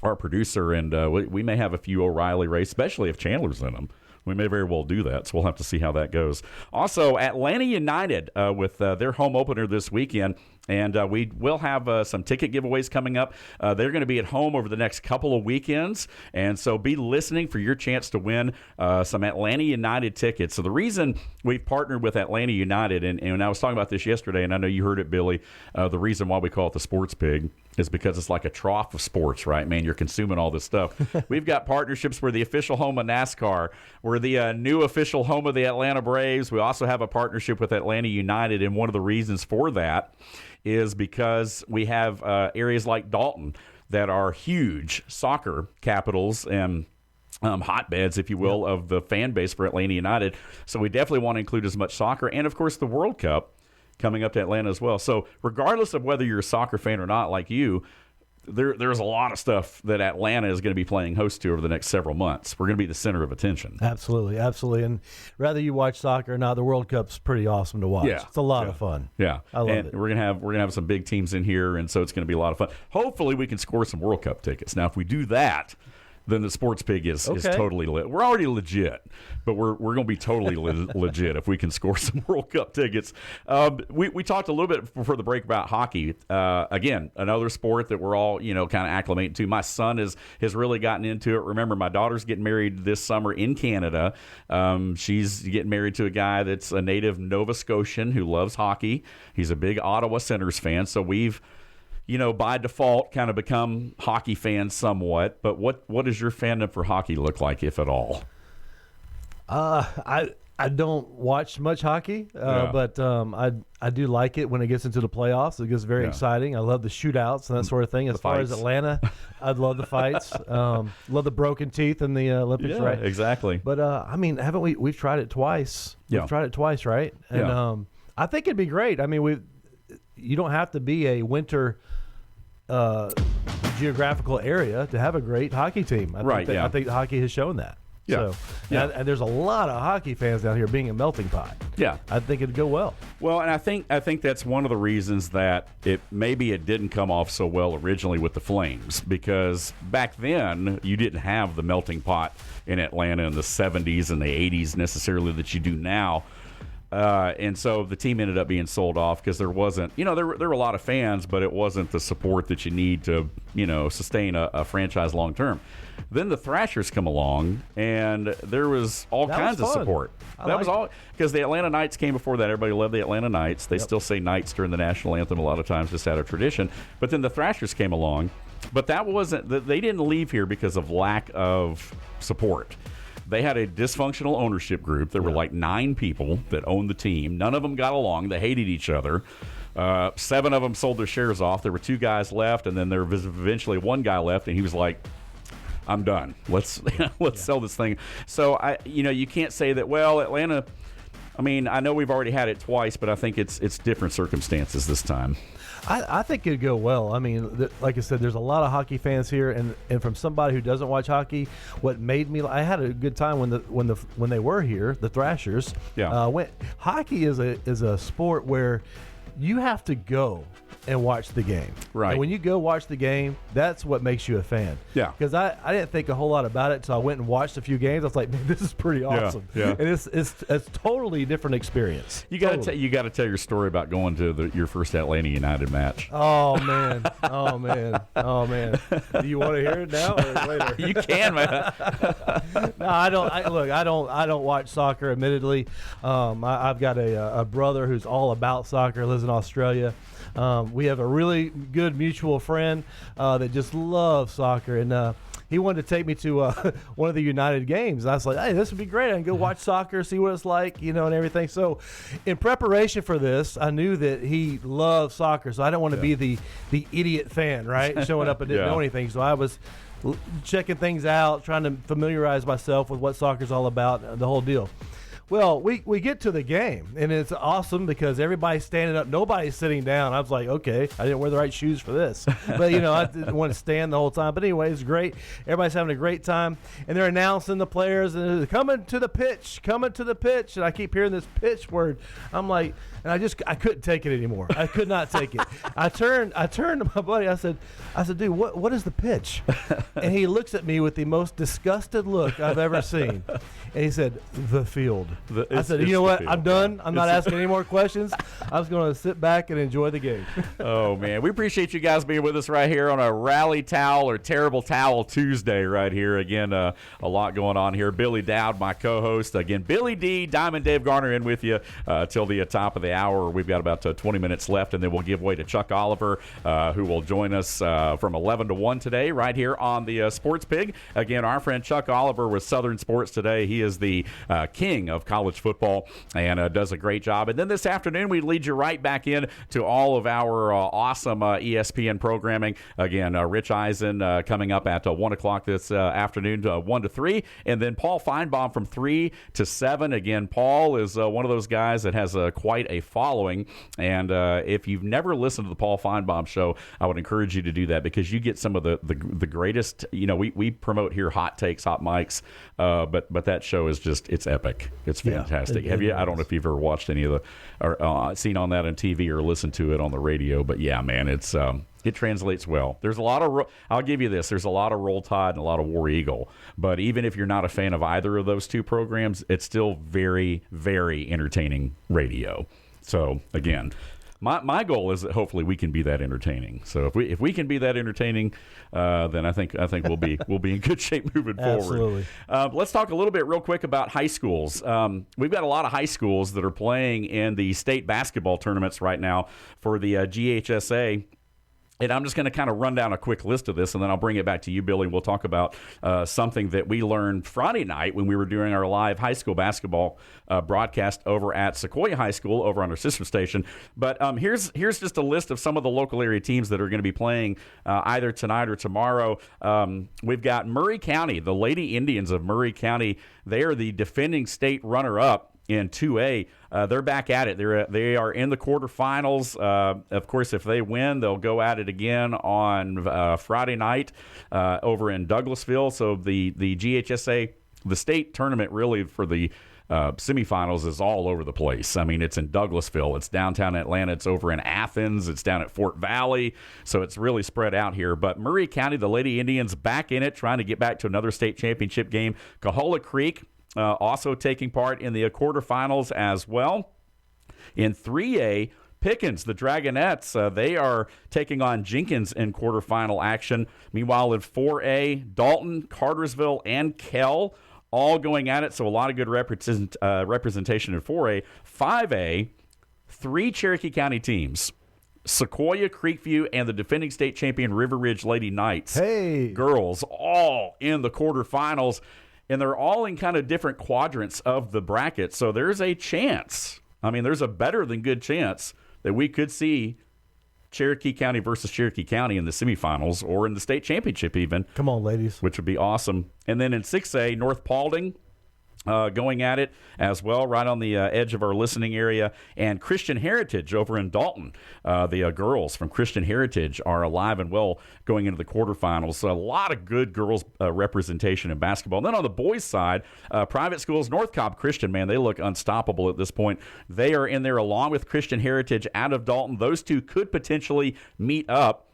our producer, and we may have a few O'Reilly races, especially if Chandler's in them. We may very well do that, so we'll have to see how that goes. Also, Atlanta United with their home opener this weekend And we will have some ticket giveaways coming up. They're going to be at home over the next couple of weekends. And so be listening for your chance to win some Atlanta United tickets. So the reason we've partnered with Atlanta United, and I was talking about this yesterday, and I know you heard it, Billy, the reason why we call it the Sports Pig is because it's like a trough of sports, right? Man, you're consuming all this stuff. We've got partnerships. We're the official home of NASCAR. We're the new official home of the Atlanta Braves. We also have a partnership with Atlanta United, and one of the reasons for that is because we have areas like Dalton that are huge soccer capitals and hotbeds, if you will, of the fan base for Atlanta United. So we definitely want to include as much soccer and, of course, the World Cup coming up to Atlanta as well. So regardless of whether you're a soccer fan or not like you, there's a lot of stuff that Atlanta is going to be playing host to over the next several months. We're going to be the center of attention. Absolutely, absolutely. And whether you watch soccer or not, the World Cup's pretty awesome to watch. Yeah. It's a lot of fun. Yeah, I love it. We're gonna have some big teams in here, and so it's going to be a lot of fun. Hopefully, we can score some World Cup tickets. Now, if we do that, then the Sports Pig is totally lit. We're already legit, but we're going to be totally legit if we can score some World Cup tickets. We talked a little bit before the break about hockey. Again, another sport that we're all kind of acclimating to. My son has really gotten into it. Remember, my daughter's getting married this summer in Canada. She's getting married to a guy that's a native Nova Scotian who loves hockey. He's a big Ottawa Senators fan, so we've by default, kind of become hockey fans somewhat. But what does your fandom for hockey look like, if at all? I don't watch much hockey, but I do like it when it gets into the playoffs. It gets very exciting. I love the shootouts and that sort of thing. As far as Atlanta, I'd love the fights. Love the broken teeth in the Olympics, right? Exactly. But haven't we? We've tried it twice. Yeah. We've tried it twice, right? And I think it'd be great. I mean, you don't have to be a winter geographical area to have a great hockey team. I think hockey has shown that. Yeah. So, and there's a lot of hockey fans down here being a melting pot. Yeah. I think it'd go well. Well, and I think that's one of the reasons that it didn't come off so well originally with the Flames, because back then you didn't have the melting pot in Atlanta in the 70s and the 80s necessarily that you do now. And so the team ended up being sold off because there wasn't, there were a lot of fans, but it wasn't the support that you need to, sustain a franchise long term. Then the Thrashers come along, and there was all kinds of support. That was all because the Atlanta Knights came before that. Everybody loved the Atlanta Knights. They still say Knights during the national anthem a lot of times, just out of tradition. But then the Thrashers came along, but they didn't leave here because of lack of support. They had a dysfunctional ownership group. There were like 9 people that owned the team. None of them got along. They hated each other. 7 of them sold their shares off. There were 2 guys left, and then there was eventually 1 guy left, and he was like, I'm done. Let's sell this thing. So, you can't say that, well, Atlanta, I know we've already had it twice, but I think it's different circumstances this time. I think it'd go well. Like I said, there's a lot of hockey fans here, and from somebody who doesn't watch hockey, what made me I had a good time when they were here, the Thrashers. Yeah. Hockey is a sport where you have to go and watch the game. Right. And when you go watch the game, that's what makes you a fan. Yeah. Because I didn't think a whole lot about it until I went and watched a few games. I was like, man, this is pretty awesome. Yeah. And it's totally different experience. You got to tell your story about going to your first Atlanta United match. Oh man. Do you want to hear it now or later? You can, man. No, I don't. I don't watch soccer. Admittedly, I've got a brother who's all about soccer. Lives in Australia. We have a really good mutual friend that just loves soccer, and he wanted to take me to one of the United games. And I was like, hey, this would be great. I can go watch soccer, see what it's like, and everything. So in preparation for this, I knew that he loved soccer, so I didn't want to be the idiot fan, right, showing up and didn't know anything. So I was checking things out, trying to familiarize myself with what soccer's all about, the whole deal. Well, we get to the game, and it's awesome because everybody's standing up. Nobody's sitting down. I was like, okay, I didn't wear the right shoes for this. But, I didn't want to stand the whole time. But anyway, it's great. Everybody's having a great time. And they're announcing the players, and coming to the pitch. And I keep hearing this pitch word. I'm like, And I couldn't take it anymore. I could not take it. I turned to my buddy. I said, dude, what is the pitch? And he looks at me with the most disgusted look I've ever seen. And he said, the field. I said, you know what? I'm done. I'm not asking any more questions. I was going to sit back and enjoy the game. Oh, man. We appreciate you guys being with us right here on a Rally Towel or Terrible Towel Tuesday right here. Again, a lot going on here. Billy Dowd, my co-host. Again, Billy Dee, Diamond Dave Garner in with you till the top of the hour. We've got about 20 minutes left, and then we'll give way to Chuck Oliver, who will join us from 11 to 1 today right here on the Sports Pig. Again, our friend Chuck Oliver with Southern Sports today. He is the king of college football and does a great job. And then this afternoon, we lead you right back in to all of our awesome ESPN programming. Again, Rich Eisen coming up at 1 o'clock this afternoon, 1 to 3. And then Paul Feinbaum from 3 to 7. Again, Paul is one of those guys that has quite a following. And if you've never listened to the Paul Feinbaum show, I would encourage you to do that because you get some of the greatest, we promote here hot takes, hot mics, but that show is it's epic. It's fantastic. Yeah, I don't know if you've ever watched any of the or seen on that on TV or listened to it on the radio, but yeah, man, it translates well. There's a lot of I'll give you this. There's a lot of Roll Tide and a lot of War Eagle, but even if you're not a fan of either of those two programs, it's still very, very entertaining radio. So again, my goal is that hopefully we can be that entertaining. So if we can be that entertaining, then I think we'll be in good shape moving forward. Absolutely. Let's talk a little bit real quick about high schools. We've got a lot of high schools that are playing in the state basketball tournaments right now for the GHSA. And I'm just going to kind of run down a quick list of this, and then I'll bring it back to you, Billy. We'll talk about something that we learned Friday night when we were doing our live high school basketball broadcast over at Sequoia High School over on our sister station. But here's just a list of some of the local area teams that are going to be playing either tonight or tomorrow. We've got Murray County, the Lady Indians of Murray County. They are the defending state runner-up in 2A. They're back at it. They are in the quarterfinals. Of course, if they win, they'll go at it again on Friday night over in Douglasville. So the GHSA, the state tournament really for the semifinals is all over the place. I mean, it's in Douglasville. It's downtown Atlanta. It's over in Athens. It's down at Fort Valley. So it's really spread out here. But Murray County, the Lady Indians, back in it, trying to get back to another state championship game. Coahulla Creek, also taking part in the quarterfinals as well. In 3A, Pickens, the Dragonettes, they are taking on Jenkins in quarterfinal action. Meanwhile, in 4A, Dalton, Cartersville, and Kell all going at it. So a lot of good representation in 4A. 5A, 3 Cherokee County teams. Sequoia, Creekview, and the defending state champion River Ridge Lady Knights. Hey, girls all in the quarterfinals. And they're all in kind of different quadrants of the bracket. So there's a chance. I mean, there's a better than good chance that we could see Cherokee County versus Cherokee County in the semifinals or in the state championship even. Come on, ladies. Which would be awesome. And then in 6A, North Paulding going at it as well, right on the edge of our listening area. And Christian Heritage over in Dalton. The girls from Christian Heritage are alive and well going into the quarterfinals. So a lot of good girls representation in basketball. And then on the boys' side, private schools, North Cobb Christian, man, they look unstoppable at this point. They are in there along with Christian Heritage out of Dalton. Those two could potentially meet up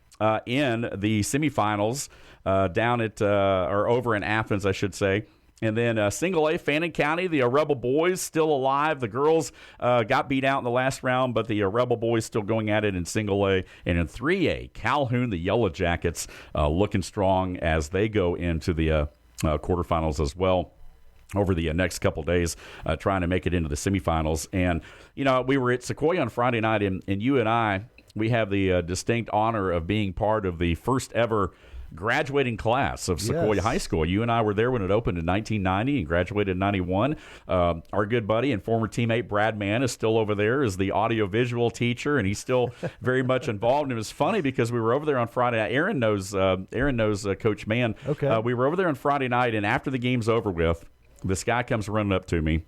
in the semifinals down at or over in Athens, I should say. And then single A, Fannin County, the Rebel Boys still alive. The girls got beat out in the last round, but the Rebel Boys still going at it in single A. And in 3A, Calhoun, the Yellow Jackets, looking strong as they go into the quarterfinals as well over the next couple days, trying to make it into the semifinals. And, we were at Sequoia on Friday night, and you and I, we have the distinct honor of being part of the first ever graduating class of Sequoia High School. You and I were there when it opened in 1990 and graduated in 91. Our good buddy and former teammate Brad Mann is still over there as the audiovisual teacher, and he's still very much involved. And it was funny because we were over there on Friday night. Aaron knows Coach Mann. Okay. We were over there on Friday night, and after the game's over with, this guy comes running up to me.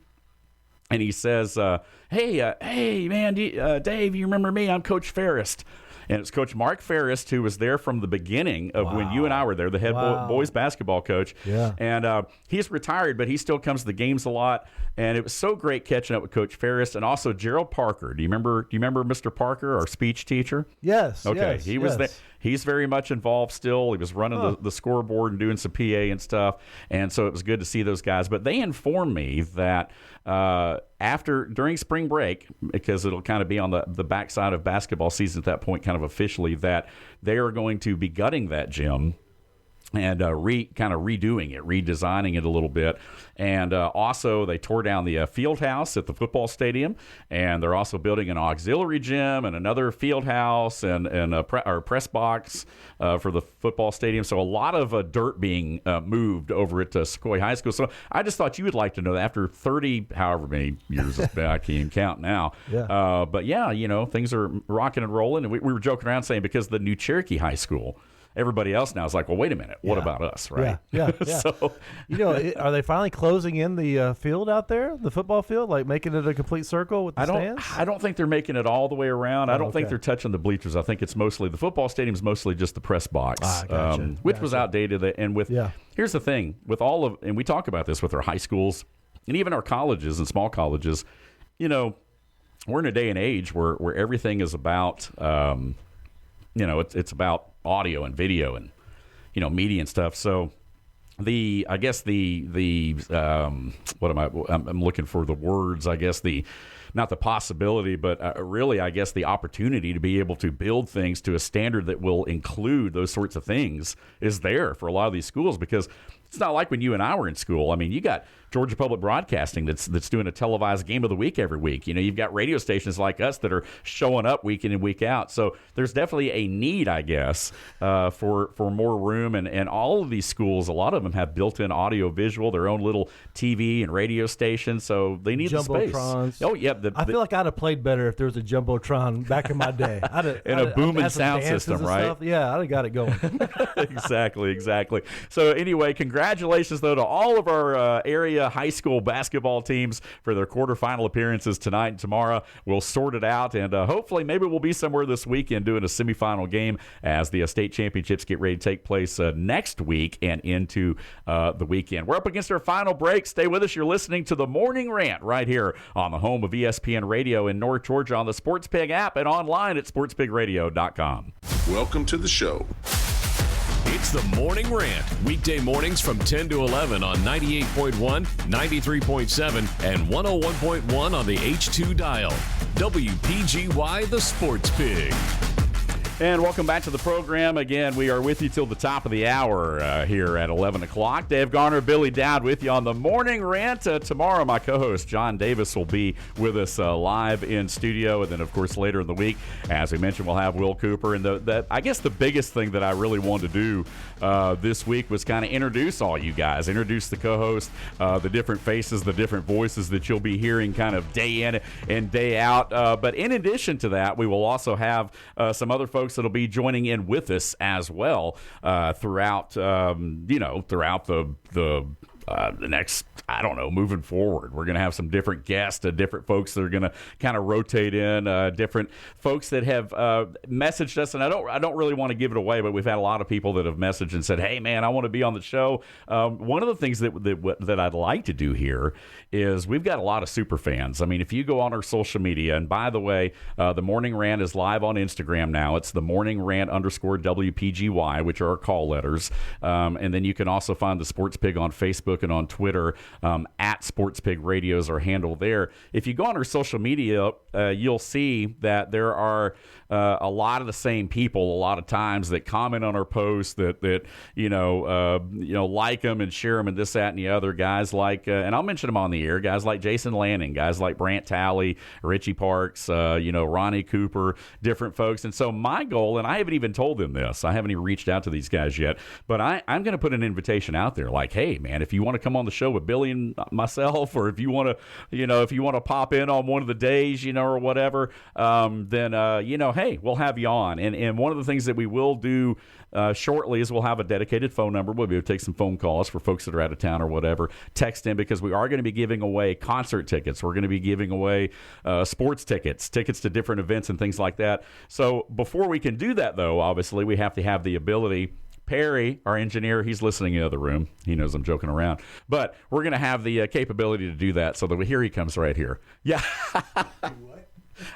And he says, hey, man, Dave, you remember me? I'm Coach Ferris. and it's Coach Mark Ferris, who was there from the beginning of when you and I were there, the head boys basketball coach. Yeah. And he's retired, but he still comes to the games a lot. And it was so great catching up with Coach Ferris and also Gerald Parker. Do you remember Mr. Parker, our speech teacher? Yes. Okay. Yes, He was there. He's very much involved still. He was running the scoreboard and doing some PA and stuff. And so it was good to see those guys. But they informed me that during spring break, because it'll kind of be on the backside of basketball season at that point, kind of officially, that they are going to be gutting that gym and kind of redoing it, redesigning it a little bit. And also they tore down the field house at the football stadium, and they're also building an auxiliary gym and another field house and a press box for the football stadium. So a lot of dirt being moved over at Sequoia High School. So I just thought you would like to know that after 30, however many years back, I can't even count now. Yeah. But yeah, things are rocking and rolling. And we were joking around saying because the new Cherokee High School, everybody else now is like, well, wait a minute. What about us, right? Yeah. So, are they finally closing in the field out there, the football field, like making it a complete circle with the stands? I don't think they're making it all the way around. I don't think they're touching the bleachers. I think it's mostly the football stadium's mostly just the press box, which was outdated. And here's the thing with and we talk about this with our high schools and even our colleges and small colleges. We're in a day and age where everything is about, it's about audio and video and media and stuff. So I'm looking for the words, I guess not the possibility, but really, I guess the opportunity to be able to build things to a standard that will include those sorts of things is there for a lot of these schools, because it's not like when you and I were in school. I mean, you got Georgia Public Broadcasting that's doing a televised game of the week every week. You've got radio stations like us that are showing up week in and week out. So there's definitely a need, I guess, for more room. And all of these schools, a lot of them have built-in audio visual, their own little TV and radio station. So they need the space. Jumbotrons. Oh, yeah. I feel like I'd have played better if there was a Jumbotron back in my day. And a booming sound system, right? Stuff. Yeah, I'd have got it going. Exactly. So anyway, congratulations, though, to all of our area high school basketball teams for their quarterfinal appearances tonight and tomorrow. We'll sort it out, and hopefully maybe we'll be somewhere this weekend doing a semifinal game as the state championships get ready to take place next week and into the weekend. We're up against our final break. Stay with us. You're listening to the Morning Rant right here on the home of ESPN Radio in North Georgia on the Sports Pig app and online at sportspigradio.com. Welcome to the show. It's the Morning Rant, weekday mornings from 10 to 11 on 98.1, 93.7, and 101.1 on the H2 dial. WPGY, the Sports Pig. And welcome back to the program. Again, we are with you till the top of the hour here at 11 o'clock. Dave Garner, Billy Dowd with you on the Morning Rant. Tomorrow, my co-host John Davis will be with us live in studio. And then, of course, later in the week, as we mentioned, we'll have Will Cooper. And I guess the biggest thing that I really wanted to do this week was kind of introduce all you guys, introduce the co-host, the different faces, the different voices that you'll be hearing kind of day in and day out. But in addition to that, we will also have some other folks that'll be joining in with us as well throughout the next, I don't know, moving forward. We're going to have some different guests, different folks that are going to kind of rotate in, different folks that have messaged us. And I don't really want to give it away, but we've had a lot of people that have messaged and said, hey, man, I want to be on the show. One of the things that I'd like to do here is we've got a lot of super fans. I mean, if you go on our social media, and by the way, the Morning Rant is live on Instagram now. It's the Morning Rant _WPGY, which are our call letters. And then you can also find the Sports Pig on Facebook and on Twitter at Sports Pig Radio is our handle there. If you go on our social media, you'll see that there are a lot of the same people a lot of times that comment on our posts that like them and share them and this, that, and the other. Guys like, and I'll mention them on the air, guys like Jason Lanning, guys like Brant Talley, Richie Parks, Ronnie Cooper, different folks. And so my goal, and I haven't even told them this, I haven't even reached out to these guys yet, but I'm going to put an invitation out there like, hey, man, if you want to come on the show with Billy and myself, or if you want to, if you want to pop in on one of the days, or whatever, then, hey, we'll have you on. And one of the things that we will do shortly is we'll have a dedicated phone number. We'll be able to take some phone calls for folks that are out of town or whatever. Text in, because we are going to be giving away concert tickets. We're going to be giving away sports tickets to different events and things like that. So before we can do that, though, obviously we have to have the ability. Perry, our engineer, he's listening in the other room. He knows I'm joking around. But we're going to have the capability to do that, so that here he comes right here. Yeah.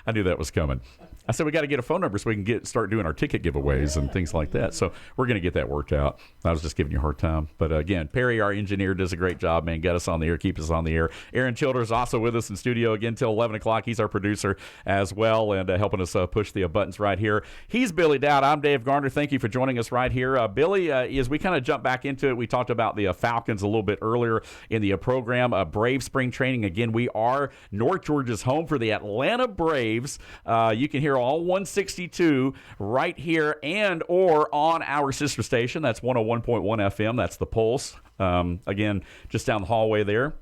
I knew that was coming. I said we got to get a phone number so we can start doing our ticket giveaways and things like that. So we're going to get that worked out. I was just giving you a hard time. But again, Perry, our engineer, does a great job, man. Got us on the air, keep us on the air. Aaron Childers also with us in studio again till 11 o'clock. He's our producer as well, and helping us push the buttons right here. He's Billy Dowd. I'm Dave Garner. Thank you for joining us right here. Billy, as we kind of jump back into it, we talked about the Falcons a little bit earlier in the program. Brave spring training. Again, we are North Georgia's home for the Atlanta Braves. You can hear all 162 right here and or on our sister station. That's 101.1 FM. That's the Pulse. Again, just down the hallway there.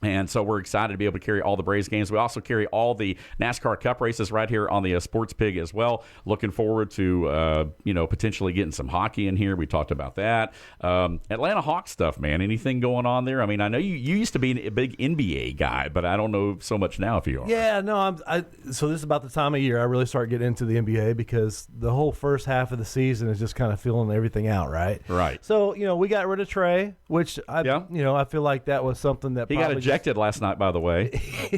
And so we're excited to be able to carry all the Braves games. We also carry all the NASCAR Cup races right here on the Sports Pig as well. Looking forward to, potentially getting some hockey in here. We talked about that. Atlanta Hawks stuff, man. Anything going on there? I mean, I know you used to be a big NBA guy, but I don't know so much now if you are. Yeah, no, so this is about the time of year I really start getting into the NBA, because the whole first half of the season is just kind of feeling everything out, right? Right. So, we got rid of Trey, which I feel like that was something that he got ejected last night, by the way,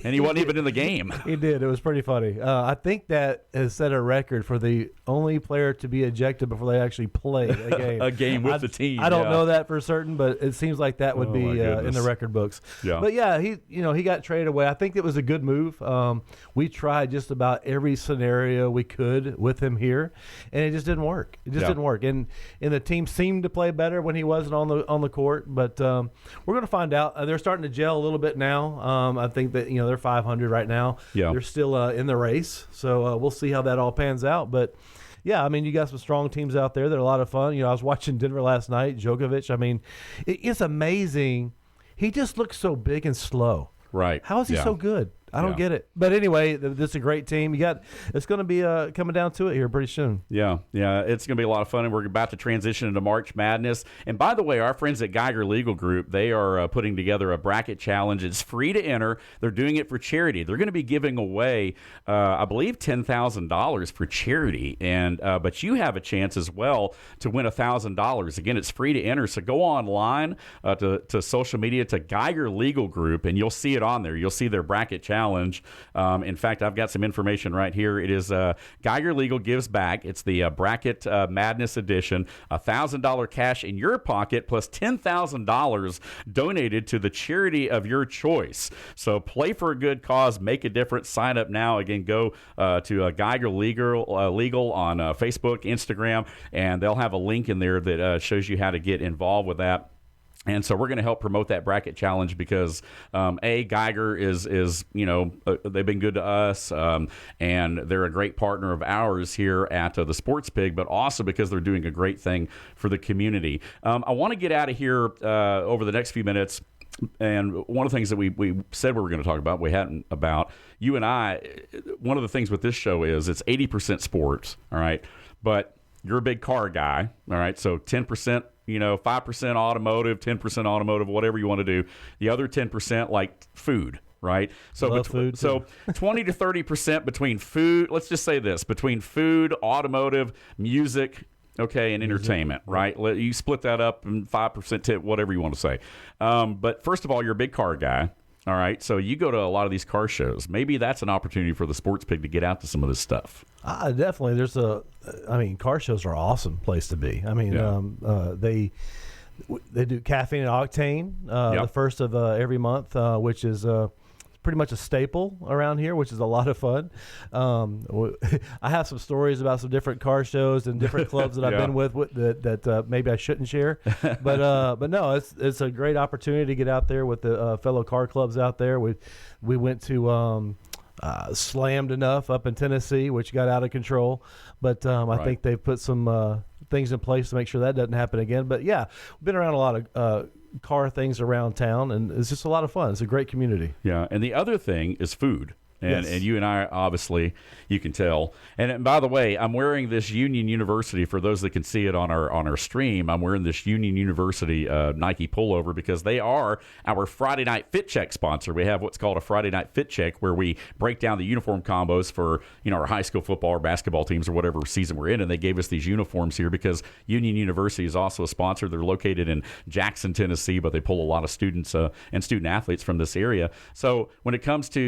and he wasn't even in the game. He did. It was pretty funny. I think that has set a record for the only player to be ejected before they actually played a game. A game with the team. I don't know that for certain, but it seems like that would be in the record books. Yeah. But yeah, he got traded away. I think it was a good move. We tried just about every scenario we could with him here, and it just didn't work. It just didn't work. And the team seemed to play better when he wasn't on the court. But we're going to find out. They're starting to gel a little bit now. I think that they're 500 right now. Yeah. They're still in the race, so we'll see how that all pans out. But yeah, I mean, you got some strong teams out there that are a lot of fun. I was watching Denver last night. Djokovic. I mean, it's amazing. He just looks so big and slow. Right. How is he so good? I don't get it. But anyway, this is a great team. It's going to be coming down to it here pretty soon. Yeah, it's going to be a lot of fun, and we're about to transition into March Madness. And by the way, our friends at Geiger Legal Group, they are putting together a bracket challenge. It's free to enter. They're doing it for charity. They're going to be giving away, I believe, $10,000 for charity. And but you have a chance as well to win $1,000. Again, it's free to enter. So go online to social media to Geiger Legal Group, and you'll see it on there. You'll see their bracket challenge. In fact, I've got some information right here. It is Geiger Legal Gives Back. It's the Bracket Madness Edition. $1,000 cash in your pocket plus $10,000 donated to the charity of your choice. So play for a good cause. Make a difference. Sign up now. Again, go to Geiger Legal on Facebook, Instagram, and they'll have a link in there that shows you how to get involved with that. And so we're going to help promote that bracket challenge because, Geiger is they've been good to us, and they're a great partner of ours here at the Sports Pig, but also because they're doing a great thing for the community. I want to get out of here over the next few minutes. And one of the things that we said we were going to talk about, we hadn't about, you and I, one of the things with this show is it's 80% sports, all right? But you're a big car guy, all right? So 10%, 5% automotive, 10% automotive, whatever you want to do. The other 10% like food, right? So food. So 20 to 30% between food, let's just say this, between food, automotive, music, okay, and entertainment, right? You split that up in 5% tip, whatever you want to say. But first of all, you're a big car guy. All right, so you go to a lot of these car shows. Maybe that's an opportunity for the Sports Pig to get out to some of this stuff. Definitely. Car shows are an awesome place to be. I mean, they do Caffeine and Octane, the first of every month, which is pretty much a staple around here, which is a lot of fun. I have some stories about some different car shows and different clubs that I've been with that maybe I shouldn't share, but no, it's a great opportunity to get out there with the fellow car clubs out there. We went to Slammed Enough up in Tennessee, which got out of control, but I think they've put some things in place to make sure that doesn't happen again. But yeah, we've been around a lot of car things around town, and it's just a lot of fun. It's a great community. Yeah, and the other thing is food. And you and I, obviously, you can tell. And by the way, I'm wearing this Union University, for those that can see it on our stream, I'm wearing this Union University Nike pullover because they are our Friday Night Fit Check sponsor. We have what's called a Friday Night Fit Check where we break down the uniform combos for, our high school football or basketball teams or whatever season we're in. And they gave us these uniforms here because Union University is also a sponsor. They're located in Jackson, Tennessee, but they pull a lot of students and student athletes from this area. So when it comes to,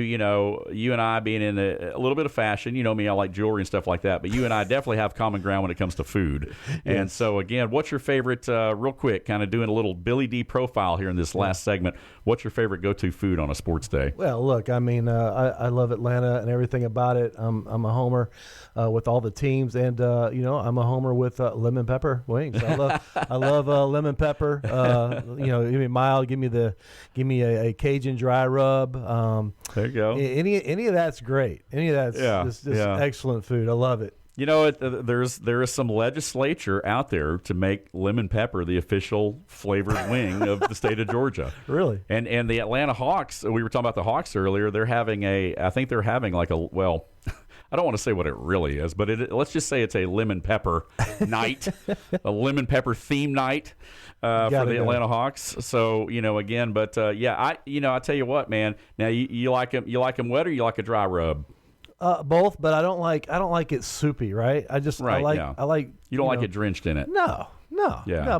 you and I being in a little bit of fashion, you know me, I like jewelry and stuff like that, but you and I definitely have common ground when it comes to food. And so, again, what's your favorite, real quick, kind of doing a little Billy Dee profile here in this last segment, what's your favorite go-to food on a sports day? Well, look, I mean, I love Atlanta and everything about it. I'm a homer with all the teams, and, I'm a homer with lemon pepper wings. I love lemon pepper. Give me mild, give me a Cajun dry rub. There you go. Any of that's great. Any of that's just excellent food. I love it. There is some legislature out there to make lemon pepper the official flavored wing of the state of Georgia. Really? And the Atlanta Hawks, we were talking about the Hawks earlier, I think they're having like I don't want to say what it really is, but let's just say it's a lemon pepper night, a lemon pepper theme night for the Atlanta Hawks. So, again, but I tell you what, man, now you like them wet or you like a dry rub? Both, but I don't like it soupy, right? I like you don't like it drenched in it. No.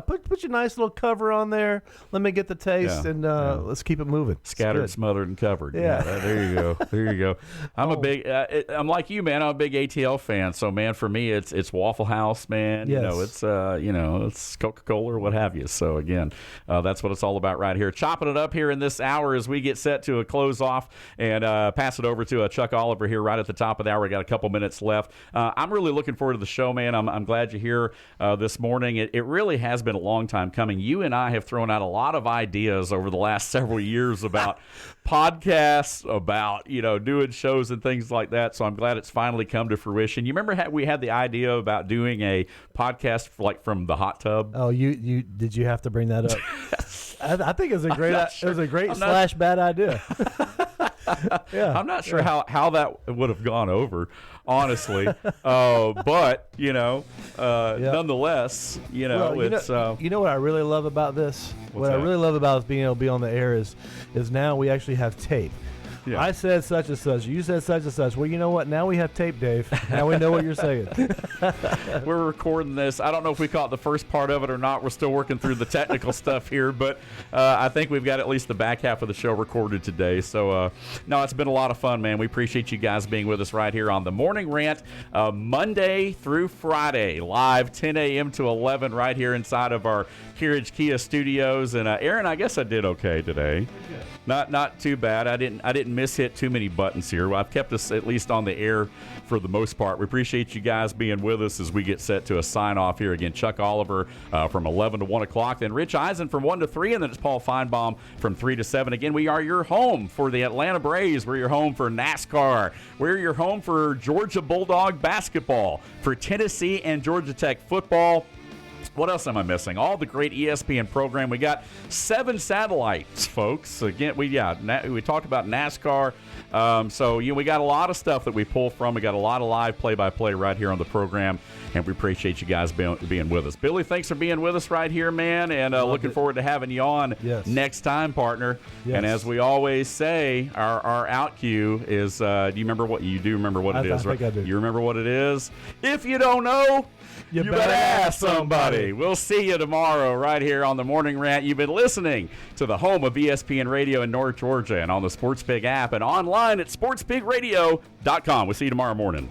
Put your nice little cover on there. Let me get the taste, and let's keep it moving. Scattered, smothered, and covered. Yeah. There you go. I'm a big. I'm like you, man. I'm a big ATL fan. So, man, for me, it's Waffle House, man. Yes. It's Coca-Cola or what have you. So again, that's what it's all about right here. Chopping it up here in this hour as we get set to a close off and pass it over to Chuck Oliver here right at the top of the hour. We got a couple minutes left. I'm really looking forward to the show, man. I'm glad you're here this morning. It really has been a long time coming. You and I have thrown out a lot of ideas over the last several years about podcasts, about, doing shows and things like that. So I'm glad it's finally come to fruition. You remember we had the idea about doing a podcast from the hot tub? Oh, did you have to bring that up? I think it was a great / bad idea. Yeah, I'm not sure how that would have gone over, honestly. But nonetheless, it's. You know what I really love about this? What I really love about being able to be on the air is now we actually have tape. Yeah. I said such and such. You said such and such. Well, you know what? Now we have tape, Dave. Now we know what you're saying. We're recording this. I don't know if we caught the first part of it or not. We're still working through the technical stuff here, but I think we've got at least the back half of the show recorded today. So, no, it's been a lot of fun, man. We appreciate you guys being with us right here on the Morning Rant, Monday through Friday, live 10 a.m. to 11 right here inside of our Carriage Kia studios. And Aaron, I guess I did okay today. Not too bad. I didn't miss-hit too many buttons here. I've kept us at least on the air for the most part. We appreciate you guys being with us as we get set to a sign-off here. Again, Chuck Oliver from 11 to 1 o'clock, then Rich Eisen from 1 to 3, and then it's Paul Feinbaum from 3 to 7. Again, we are your home for the Atlanta Braves. We're your home for NASCAR. We're your home for Georgia Bulldog basketball, for Tennessee and Georgia Tech football. What else am I missing? All the great ESPN program. We got 7 satellites, folks. Again, we talked about NASCAR. So we got a lot of stuff that we pull from. We got a lot of live play-by-play right here on the program, and we appreciate you guys being with us. Billy, thanks for being with us right here, man, and looking forward to having you on next time, partner. Yes. And as we always say, our out cue is, do you remember what it is, right? I think I do. You remember what it is? If you don't know, you better ask somebody. We'll see you tomorrow right here on the Morning Rant. You've been listening to the home of ESPN Radio in North Georgia and on the SportsPig app and online at sportspigradio.com. We'll see you tomorrow morning.